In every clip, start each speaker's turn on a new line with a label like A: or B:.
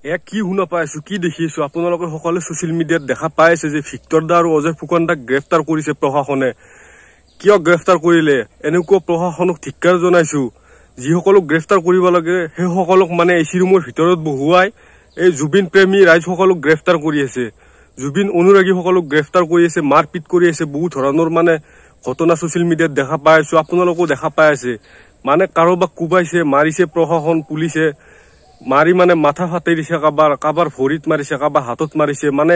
A: কি শুনা পাই আছো কি দেখি আছো আপোনালোকে সকলে সোশ্যাল মিডিয়াত দেখা পাই আছে যে ভিক্টৰ দা আৰু অজয় ফুকন দাক গ্ৰেফতাৰ কৰিছে প্ৰশাসনে। কিয় গ্ৰেফতাৰ কৰিলে এনেকুৱা প্ৰশাসনক ধিক্কাৰ জনাইছো। যিসকলক গ্ৰেফতাৰ কৰিব লাগে সেই সকলক মানে এচি ৰুমৰ ভিতৰত বহুৱাই এই জুবিন প্ৰেমী ৰাইজসকলক গ্ৰেফতাৰ কৰি আছে। জুবিন অনুৰাগী সকলক গ্ৰেফতাৰ কৰি আছে, মাৰপিট কৰি আছে, বহু ধৰণৰ মানে ঘটনা সোশ্যাল মিডিয়াত দেখা পাই আছো, আপোনালোকেও দেখা পাই আছে। মানে কাৰোবাক কুবাইছে, মাৰিছে প্ৰশাসন পুলিচে, মাৰি মানে মাথা ফাটাই দিছে, কাবাৰ ভৰিত মাৰিছে, কাবাৰ হাতত মাৰিছে, মানে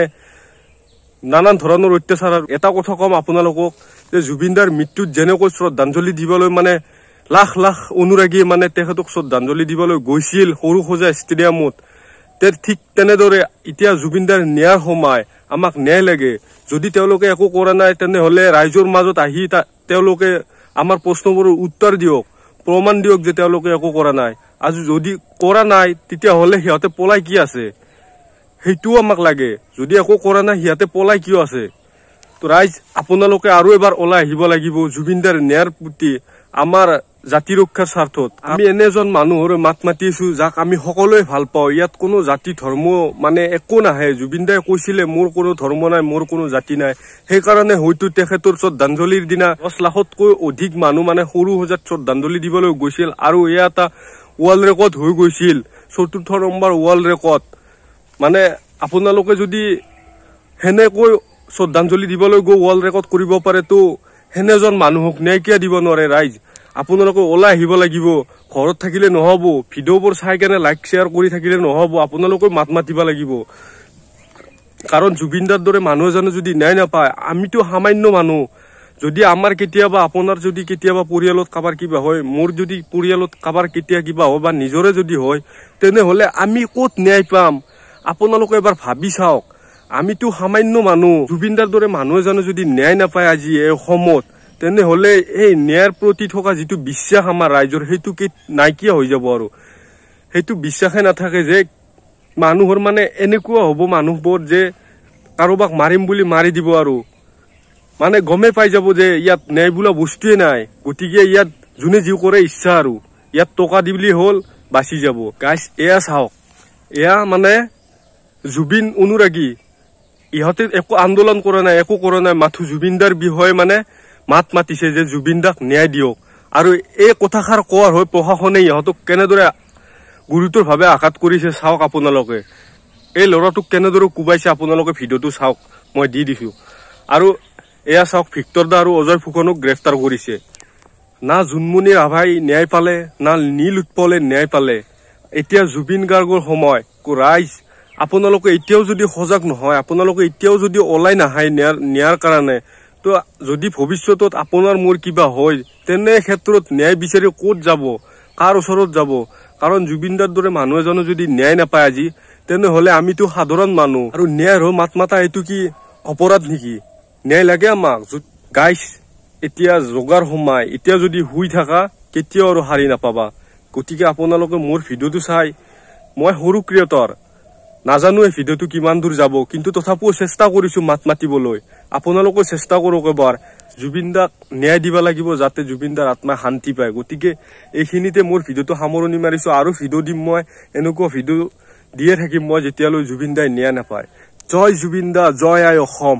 A: নানান ধৰণৰ অত্যাচাৰ। এটা কথা কম আপোনালোকক যে জুবিনদাৰ মৃত্যুত যেনেকৈ শ্ৰদ্ধাঞ্জলি দিবলৈ মানে লাখ লাখ অনুৰাগীয়ে মানে তেখেতক শ্ৰদ্ধাঞ্জলি দিবলৈ গৈছিল সৰু সজা ষ্টেডিয়ামত, ঠিক তেনেদৰে এতিয়া জুবিনদাৰ ন্যায়ৰ সময়, আমাক ন্যায় লাগে। যদি তেওঁলোকে একো কৰা নাই তেনেহলে ৰাইজৰ মাজত আহি তেওঁলোকে আমাৰ প্ৰশ্নবোৰৰ উত্তৰ দিয়ক, প্ৰমাণ দিয়ক যে তেওঁলোকে একো কৰা নাই। আজি যদি কৰা নাই তেতিয়াহলে সিহঁতে পলাই কি আছে সেইটোও আমাক লাগে। যদি একো কৰা নাই সিহঁতে পলাই কিয় আছে? তো ৰাইজ আপোনালোকে আৰু এবাৰ ওলাই আহিব লাগিব জুবিনদাৰ ন্যায়ৰ প্ৰতি, আমাৰ জাতি ৰক্ষাৰ স্বাৰ্থত। আমি এনে এজন মানুহৰ মাত মাতিছো যাক আমি সকলোৱে ভাল পাওঁ। ইয়াত কোনো জাতি ধৰ্ম মানে একো নাহে। জুবিনদাই কৈছিলে মোৰ কোনো ধৰ্ম নাই, মোৰ কোনো জাতি নাই। সেইকাৰণে হয়তো তেখেতৰ শ্ৰদ্ধাঞ্জলিৰ দিনা 10 লাখতকৈ অধিক মানুহ মানে সৰু সজাত শ্ৰদ্ধাঞ্জলি দিবলৈ গৈছিল। আৰু এয়া এটা ৱৰ্ল্ড ৰেকৰ্ড হৈ গৈছিল, 4ৰ্থ নম্বৰ ৱৰ্ল্ড ৰেকৰ্ড। মানে আপোনালোকে যদি সেনেকৈ শ্ৰদ্ধাঞ্জলি দিবলৈ গৈ ৱৰ্ল্ড ৰেকৰ্ড কৰিব পাৰে তো সেনেজন মানুহক ন্যায় কিয় দিব নোৱাৰে? ৰাইজ আপোনালোকে ওলাই আহিব লাগিব। ঘৰত থাকিলে নহব, ভিডিঅ'বোৰ চাই কেনে লাইক শ্বেয়াৰ কৰি থাকিলে নহব, আপোনালোকে মাত মাতিব লাগিব। কাৰণ জুবিনদাৰ দৰে মানুহ এজনে যদি ন্যায় নাপায়, আমিতো সামান্য মানুহ। যদি আমাৰ কেতিয়াবা, আপোনাৰ যদি কেতিয়াবা পৰিয়ালত কাবাৰ কিবা হয়, মোৰ যদি পৰিয়ালত কাবাৰ কেতিয়া কিবা হয় বা নিজৰে যদি হয়, তেনেহলে আমি ক'ত ন্যায় পাম? আপোনালোকে এবাৰ ভাবি চাওক। আমিতো সামান্য মানুহ। জুবিনদাৰ দৰে মানুহ এজনে যদি ন্যায় নাপায় আজি এই অসমত, তেনেহলে এই ন্যায়ৰ প্ৰতি থকা যিটো বিশ্বাস আমাৰ ৰাইজৰ, সেইটো নাইকিয়া হৈ যাব। আৰু সেইটো বিশ্বাসে নাথাকে যে মানুহৰ মানে এনেকুৱা হ'ব মানুহবোৰ যে কাৰোবাক মাৰিম বুলি মাৰি দিব আৰু মানে গমে পাই যাব যে ইয়াত ন্যায় বোলা বস্তুৱে নাই। গতিকে ইয়াত যোনে যি কৰে ইচ্ছা আৰু ইয়াত টকা দিবলি হ'ল বাচি যাব। গাইজ এয়া চাওক, এয়া মানে জুবিন অনুৰাগী, ইহঁতে একো আন্দোলন কৰা নাই, একো কৰা নাই, মাথো জুবিনদাৰ বিষয়ে মানে মাত মাতিছে যে জুবিনদাক ন্যায় দিয়ক। আৰু এই কথাষাৰ কোৱাৰ হৈ প্ৰশাসনে ইহঁতক কেনেদৰে গুৰুতৰভাৱে আঘাত কৰিছে চাওক আপোনালোকে। এই ল'ৰাটোক কেনেদৰে কোবাইছে আপোনালোকে ভিডিঅ'টো চাওক, মই দি দিছো। আৰু এয়া চাওক, ভিক্টৰ দা আৰু অজয় ফুকনক গ্ৰেফতাৰ কৰিছে। না জোনমণি ৰাভাই ন্যায় পালে, না নীল উৎপলে ন্যায় পালে। এতিয়া জুবিন গাৰ্গৰ সময়। ৰাইজ আপোনালোকে এতিয়াও যদি সজাগ নহয়, আপোনালোকে এতিয়াও যদি ওলাই নাহে ন্যায়ৰ কাৰণে, তো যদি ভৱিষ্যতত আপোনাৰ মোৰ কিবা হয়, তেনে ক্ষেত্ৰত ন্যায় বিচাৰি ক'ত যাব, কাৰ ওচৰত যাব? কাৰণ জুবিনদাৰ দৰে মানুহ এজনে যদি ন্যায় নাপায় আজি, তেনেহলে আমিতো সাধাৰণ মানুহ। আৰু ন্যায়ৰ মাত মাতা এইটো কি অপৰাধ নেকি? ন্যায় লাগে আমাক। গাইজ এতিয়া জগাৰ সময়, এতিয়া যদি শুই থাকা কেতিয়াও আৰু হাৰি নাপাবা। গতিকে আপোনালোকে মোৰ ভিডিঅ'টো চাই, মই সৰু ক্ৰিয়েটৰ, নাজানো এই ভিডিঅ'টো কিমান দূৰ যাব, কিন্তু তথাপিও চেষ্টা কৰিছো মাত মাতিবলৈ। আপোনালোকে চেষ্টা কৰক এবাৰ। জুবিনদাক ন্যায় দিব লাগিব যাতে জুবিনদাৰ আত্মাই শান্তি পায়। গতিকে এইখিনিতে মোৰ ভিডিঅ'টো সামৰণি মাৰিছো। আৰু ভিডিঅ' দিম মই, এনেকুৱা ভিডিঅ' দিয়ে থাকিম মই যেতিয়ালৈ জুবিনদাই ন্যায় নাপায়। জয় জুবিনদা, জয় আই অসম।